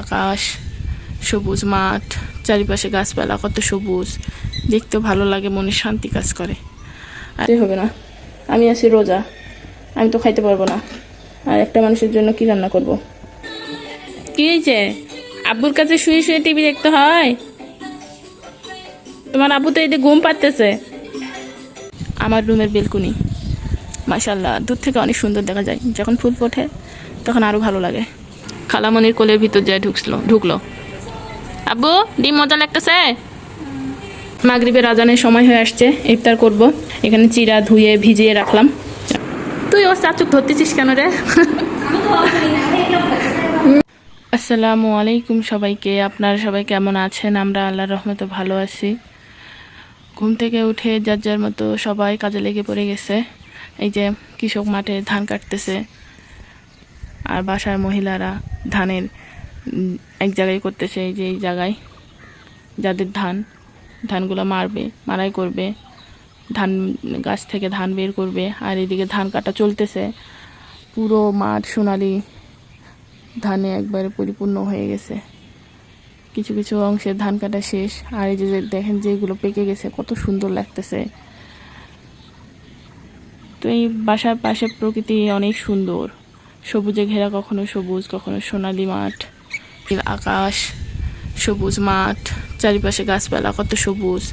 আকাশ, সবুজ মাঠ, চারিপাশে গাছপালা, কত সবুজ, দেখতেও ভালো লাগে, মনে শান্তি কাজ করে। আর হবে না, আমি আছি রোজা, আমি তো খাইতে পারবো না। আর একটা মানুষের জন্য কি রান্না করব? কি হয়েছে? আব্বুর কাছে শুয়ে শুয়ে টিভি দেখতে হয়? তোমার আব্বু তো এই যে ঘুম পাড়তেছে। আমার রুমের বেলকুনি মাশাআল্লাহ দূর থেকে অনেক সুন্দর দেখা যায়, যখন ফুল ফোটে তখন আরো ভালো লাগে। খালামনির কোলের ভিতর যায় ঢুকলো। আব্বু, ডিম মজা লাগতেছে? মাগরিবের আজানের সময় হয়ে আসছে, ইফতার করব। এখানে চিরা ধুয়ে ভিজিয়ে রাখলাম। তুই ওর চাচুক ধরতেছিস কেন রে? আসসালামু আলাইকুম সবাইকে। আপনারা সবাই কেমন আছেন? আমরা আল্লাহর রহমতে ভালো আছি। ঘুম থেকে উঠে যার যার মতো সবাই কাজে লেগে পড়ে গেছে। এই যে কৃষক মাঠে ধান কাটতেছে, আর বাসার মহিলারা ধানের এক জায়গায় করতেছে। এই যে এই জায়গায় যাদের ধানগুলো মারাই করবে, ধান গাছ থেকে ধান বের করবে, আর এদিকে ধান কাটা চলতেছে। পুরো মাঠ সোনালি ধানে একবারে পরিপূর্ণ হয়ে গেছে। কিছু কিছু অংশের ধান কাটা শেষ, আর এই যে দেখেন যেগুলো পেকে গেছে কত সুন্দর লাগতেছে। তো এই বাসার পাশে প্রকৃতি অনেক সুন্দর, সবুজে ঘেরা, কখনো সবুজ কখনো সোনালি মাঠ, আকাশ, সবুজ মাঠ, চারিপাশে গাছপালা, কত সবুজ,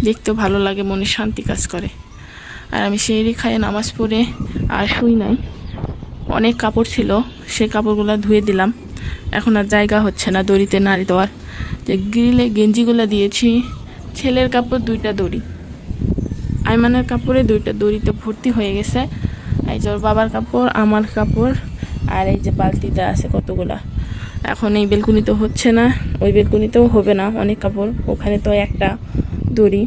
দেখতেও ভালো লাগে, মনে শান্তি কাজ করে। আর আমি সেহরি খাইয়ে নামাজ পড়ে আর শুই নাই। অনেক কাপড় ছিল, সেই কাপড়গুলো ধুয়ে দিলাম। এখন আর জায়গা হচ্ছে না দড়িতে নাড়ি দেওয়ার। যে গ্রিলে গেঞ্জিগুলো দিয়েছি, ছেলের কাপড় 2টা দড়ি, আইমানের কাপড়ে 2টা দড়িতে ভর্তি হয়ে গেছে। এই যে ওর বাবার কাপড়, আমার কাপড়, আর এই যে বালতিতে আছে কতগুলা। এখন এই বেলকুনিতে হচ্ছে না, ওই বেলকুনিতেও হবে না, অনেক কাপড়, ওখানে তো একটা দড়ি।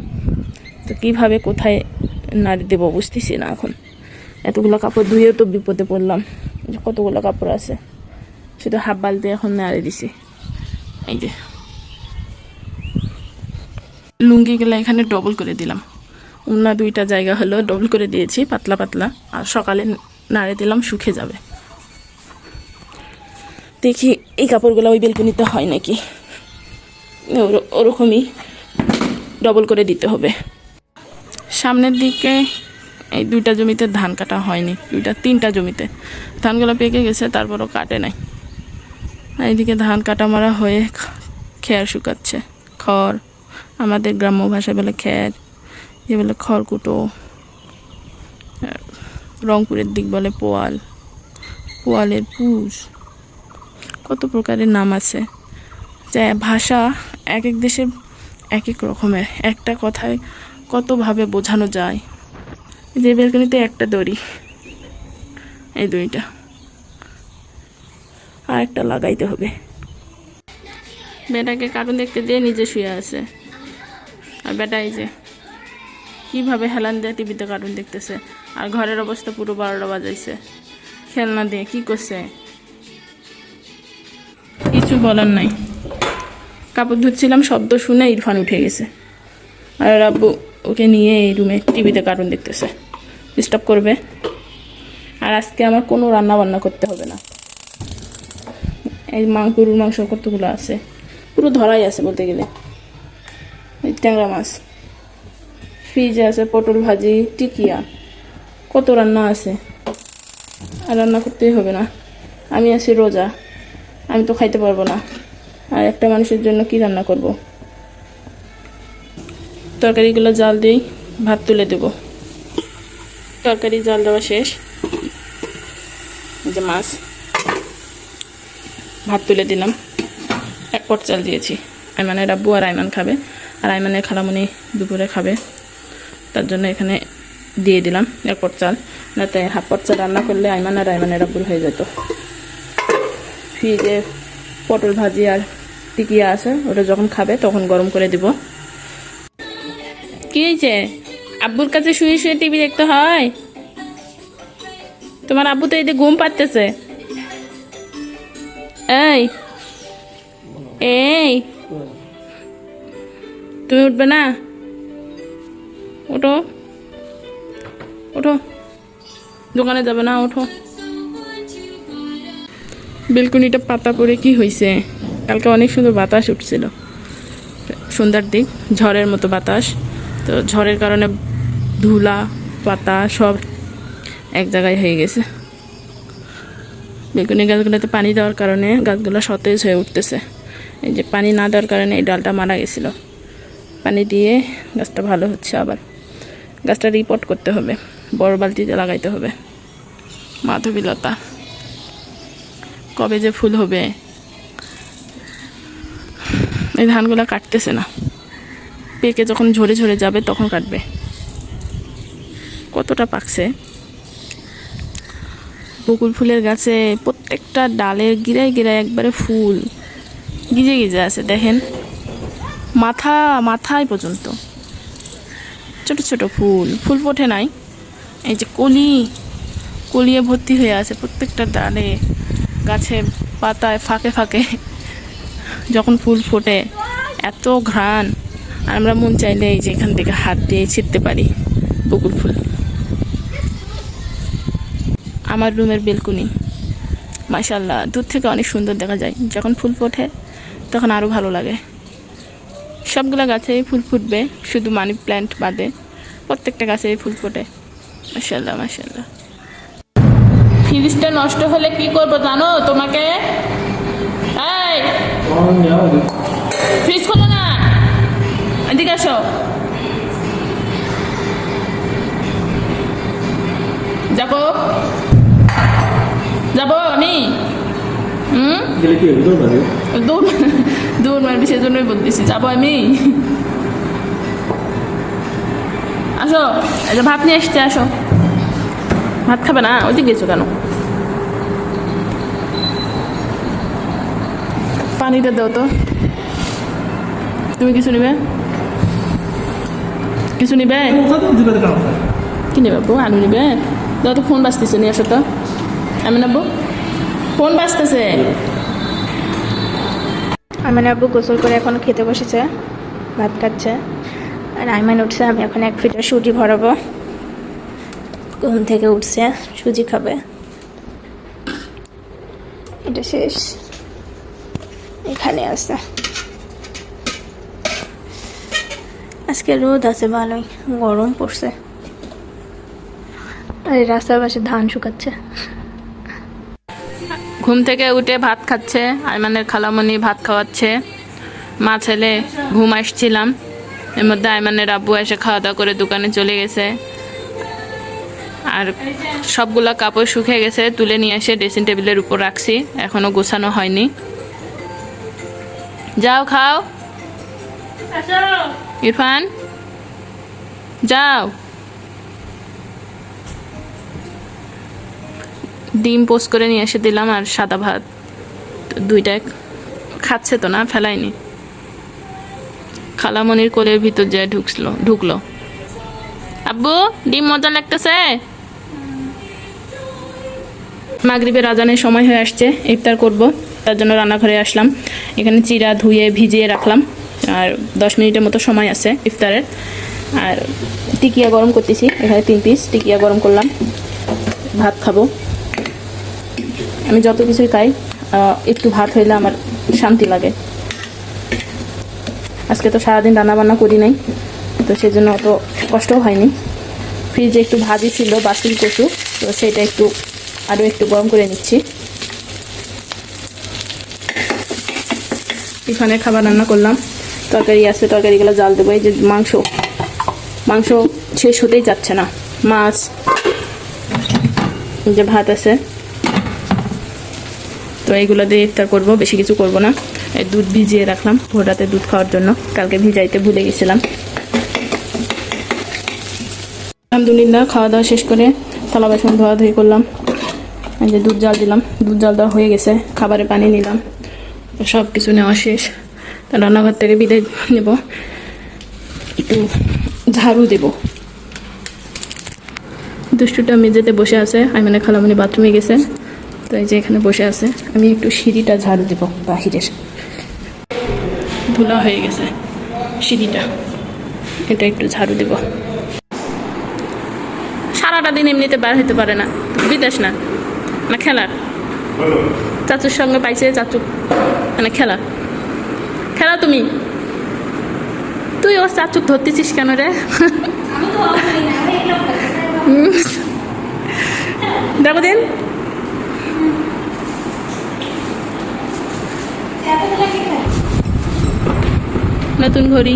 তো কিভাবে কোথায় নাড়ি দেবো বুঝতেছি না। এখন এতগুলো কাপড় ধুয়েও তো বিপদে পড়লাম। কতগুলো কাপড় আছে, শুধু হাফ বালতি এখন নাড়ি দিছি। এই যে লুঙ্গিগুলো এখানে ডবল করে দিলাম, উন্না 2টা জায়গা হলো ডবল করে দিয়েছি পাতলা পাতলা, আর সকালে নাড়ে দিলাম, শুকে যাবে। দেখি এই কাপড়গুলো ওই বেলকুনিতে হয় নাকি, ওরকমই ডবল করে দিতে হবে। সামনের দিকে এই 2টা জমিতে ধান কাটা হয়নি, 3টা জমিতে ধানগুলো পেকে গেছে, তারপরও কাটে নাই। এইদিকে ধান কাটা মারা হয়ে খেয়ার শুকাচ্ছে, খড়, আমাদের গ্রাম্য ভাষায় বলে খ্যার, যে বলে খড়কুটো, রংপুরের দিক বলে পোয়াল, পোয়ালের পুষ, কত প্রকারের নাম আছে। যা ভাষা এক এক দেশের এক এক রকমের, একটা কথায় কতভাবে বোঝানো যায়। যে বেলকনিতে একটা দড়ি, এই দড়িটা আর একটা লাগাইতে হবে। বেটাকে কার্টুন দেখতে দিয়ে নিজে শুয়ে আছে, আর বেটা এই যে কীভাবে হেলান দিয়ে টিভিতে কার্টুন দেখতেছে। আর ঘরের অবস্থা পুরো 12টা বাজাইছে, খেলনা দিয়ে কি করছে কিছু বলার নাই। কাপড় ধুচ্ছিলাম, শব্দ শুনে ইরফান উঠে গেছে, আর আব্বু ওকে নিয়ে এই রুমে টিভিতে কার্টুন দেখতেছে, ডিস্টার্ব করবে। আর আজকে আমার কোনো রান্না বান্না করতে হবে না। এই গরুর মাংস কতগুলো আছে, পুরো ধরাই আছে বলতে গেলে। এই ট্যাংরা মাছ ফ্রিজে আছে, পটল ভাজি, টিকিয়া, কত রান্না আছে। আর রান্না করতেই হবে না, আমি আছি রোজা, আমি তো খাইতে পারবো না। আর একটা মানুষের জন্য কি রান্না করব? তরকারিগুলো জাল দিই, ভাত তুলে দেব। তরকারি জাল দেওয়া শেষ, যে মাছ, ভাত তুলে দিলাম। 1 পট চাল দিয়েছি। আইমানের আব্বু আর আইমান খাবে, আর আইমানের খালামণি দুপুরে খাবে, তার জন্য এখানে দিয়ে দিলাম 1 পট চাল। না তাই হাফ পট চাল রান্না করলে আইমান আর আইমানের আব্বুর হয়ে যেত। ফ্রিজে পটল ভাজি আর টিকিয়া আছে, ওটা যখন খাবে তখন গরম করে দিব। কি হয়েছে? আব্বুর কাছে শুয়ে শুয়ে টিভি দেখতে হয়? তোমার আব্বু তো এই যে ঘুম পাড়তেছে। এই এই তুমি উঠবে না? ওঠো ওঠো, দোকানে যাবে না, ওঠো। বেলকুনিটা পাতা পড়ে কি হয়েছে? কালকে অনেক সুন্দর বাতাস উঠছিল, সন্ধ্যার দিক ঝড়ের মতো বাতাস। তো ঝড়ের কারণে ধুলা পাতা সব এক জায়গায় হয়ে গেছে। বেগুনি গাছগুলোতে পানি দেওয়ার কারণে গাছগুলো সতেজ হয়ে উঠতেছে। এই যে পানি না দেওয়ার কারণে এই ডালটা মারা গেছিল, পানি দিয়ে গাছটা ভালো হচ্ছে। আবার গাছটা রিপোর্ট করতে হবে, বড় বালতিতে লাগাইতে হবে। মাধবীলতা কবে যে ফুল হবে। এই ধানগুলো কাটতেছে না, পেকে যখন ঝরে ঝরে যাবে তখন কাটবে। কতটা পাকছে। বকুল ফুলের গাছে প্রত্যেকটা ডালের গিরায় গিরায় একবারে ফুল গিজে গিজে আছে, দেখেন মাথায় পর্যন্ত ছোট ছোট ফুল ফোটে নাই। এই যে কলিয়ে ভর্তি হয়ে আছে প্রত্যেকটা ডালে, গাছে পাতায় ফাঁকে ফাঁকে যখন ফুল ফোটে এত ঘ্রাণ। আর আমরা মন চাইলে এই যে এখান থেকে হাত দিয়ে ছিঁড়তে পারি বকুল ফুল। আমার রুমের বেলকুনি মাশাআল্লাহ দূর থেকে অনেক সুন্দর দেখা যায়। যখন ফুল ফোটে তখন আরও ভালো লাগে। সবগুলো গাছেই ফুল ফুটবে, শুধু মানি প্ল্যান্ট বাদে প্রত্যেকটা গাছেই ফুল ফোটে। মাশাআল্লাহ মাশাআল্লাহ। ফ্রিজটা নষ্ট হলে কি করবো জানো তোমাকে? এই ফ্রিজ খোলো না, এদিকে আসো। যাবো আমি দূর মারবি, সেজন্যই বলতেছি যাবো আমি। আসো, এই যে ভাত নিয়ে এসছে, আসো। ভাত খাবে না? ওইদিকে গেছো কেন? পানিটা দাও তো। তুমি কিছু নিবে? কিছু নিবে? কি নেবে আব্বু? আলু নিবে? দাও তো, ফোন বাজতেছে, নিয়ে আসো তো। আমিন আব্বু ফোন বাজতেছে। আইমান আব্বু গোসল করে এখন খেতে বসেছে, ভাত খাচ্ছে। আর আইমান উঠছে, আমি এখন 1 ফিটার সুজি ভরাবো। ঘুম থেকে উঠছে, সুজি খাবে। এটা শেষ, এখানে আছে। আজকে রোদ আছে ভালোই, গরম পড়ছে। আর এই রাস্তার পাশে ধান শুকাচ্ছে। ঘুম থেকে উঠে ভাত খাচ্ছে, আইমানের খালামণি ভাত খাওয়াচ্ছে। মা ছেলে ঘুম আসছিলাম, এর মধ্যে আইমানের আব্বু এসে খাওয়া দাওয়া করে দোকানে চলে গেছে। আর সবগুলা কাপড় শুকিয়ে গেছে, তুলে নিয়ে এসে ড্রেসিং টেবিলের উপর রাখছি, এখনো গোছানো হয়নি। যাও খাও ইরফান, যাও। ডিম পোস্ট করে নিয়ে এসে দিলাম আর সাদা ভাত, দুইটা খাচ্ছে তো না, ফেলাইনি। খালামণির কোলের ভিতর যায় ঢুকলো। আব্বু ডিম মজা লাগতেছে। মাগরিবের আজানের সময় হয়ে আসছে, ইফতার করব, তার জন্য রান্নাঘরে আসলাম। এখানে চিরা ধুয়ে ভিজিয়ে রাখলাম, আর 10 মিনিটের মতো সময় আছে ইফতারের। আর টিকিয়া গরম করতেছি, এখানে 3 পিস টিকিয়া গরম করলাম। ভাত খাবো। আমি যত কিছুই খাই, একটু ভাত হইলে আমার শান্তি লাগে। আজকে তো সারাদিন রান্না বান্না করি নাই, তো সেজন্য অত কষ্টও হয়নি। ফ্রিজে একটু ভাজি ছিল বাসুল কচু, তো সেটা আরও একটু গরম করে নিচ্ছি। এখানে খাবার রান্না করলাম, তরকারি আছে, তরকারিগুলো জাল দেবো। এই যে মাংস শেষ হতেই যাচ্ছে না, মাছ, যে ভাত আছে, তো এইগুলো দিয়ে ইফতার করবো, বেশি কিছু করব না। এই দুধ ভিজিয়ে রাখলাম ভোর রাতে দুধ খাওয়ার জন্য, কালকে ভিজাইতে ভুলে গেছিলাম। আলহামদুলিল্লাহ খাওয়া দাওয়া শেষ করে থালা বাসন ধোয়াধুয়ি করলাম। এই যে দুধ জাল দিলাম, দুধ জাল দেওয়া হয়ে গেছে, খাবারে পানি নিলাম, সব কিছু নেওয়া শেষ। রান্নাঘর থেকে বিদায় নেব, একটু ঝাড়ু দেব। দুষ্টুটা মেঝেতে বসে আছে, মানে খালামণি বাথরুমে গেছে, তো এই যে এখানে বসে আছে। আমি একটু সিঁড়িটা ঝাড়ু দেব, বাহিরের ধুলা হয়ে গেছে সিঁড়িটা, এটা একটু ঝাড়ু দেব। সারাটা দিন এমনিতে বার হইতে পারে না, বিদেশ না খেলার, চাচুর সঙ্গে পাইছে, চাচু মানে খেলা। খেলাও তুমি। তুই ওর চাচুক ধরতেছিস কেন রে? দেখো দিন নতুন ঘড়ি,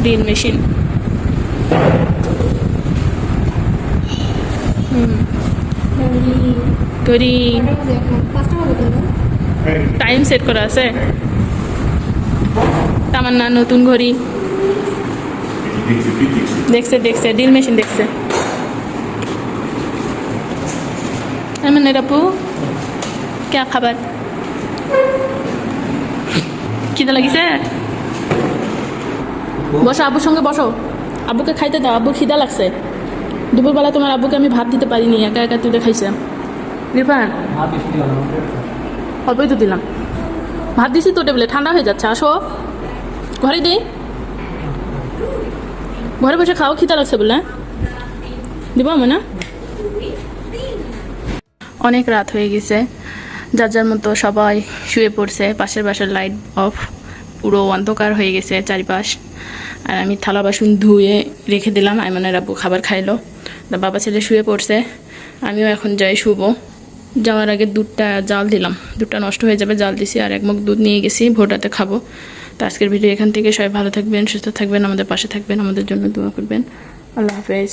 ড্রিল মেশিন, ঘড়ি টাইম সেট করা আছে। তামান্না নতুন ঘড়ি দেখছে, দেখছে ড্রিল মেশিন দেখছে। মানে আপু কে খাবার খিদে লাগিছে? বসো, আব্বুর সঙ্গে বসো, আব্বুকে খাইতে দাও, আব্বুর খিদা লাগছে। দুপুরবেলা তোমার আব্বুকে আমি ভাত দিতে পারিনি, একা একা তুলে খাইছে। রিফান অল্পই তো দিলাম, ভাত দিছি তো টেবিলে, ঠান্ডা হয়ে যাচ্ছে। আসো ঘরে দিই, ঘরে বসে খাও, খিদা লাগছে বলে। দিব আমি না? অনেক রাত হয়ে গেছে, যার যার মতো সবাই শুয়ে পড়ছে। পাশের বাসার লাইট অফ, পুরো অন্ধকার হয়ে গেছে চারিপাশ। আর আমি থালা বাসন ধুয়ে রেখে দিলাম, আইমানের আব্বু খাবার খাইলো, বাবা ছেলে শুয়ে পড়ছে। আমিও এখন যাই শুবো। যাওয়ার আগে দুধটা জাল দিলাম, দুধটা নষ্ট হয়ে যাবে, জাল দিছি। আর এক মগ দুধ নিয়ে গেছি, ভোররাতে খাবো। তো আজকের ভিডিও এখান থেকে, সবাই ভালো থাকবেন, সুস্থ থাকবেন, আমাদের পাশে থাকবেন, আমাদের জন্য দোয়া করবেন। আল্লাহ হাফেজ।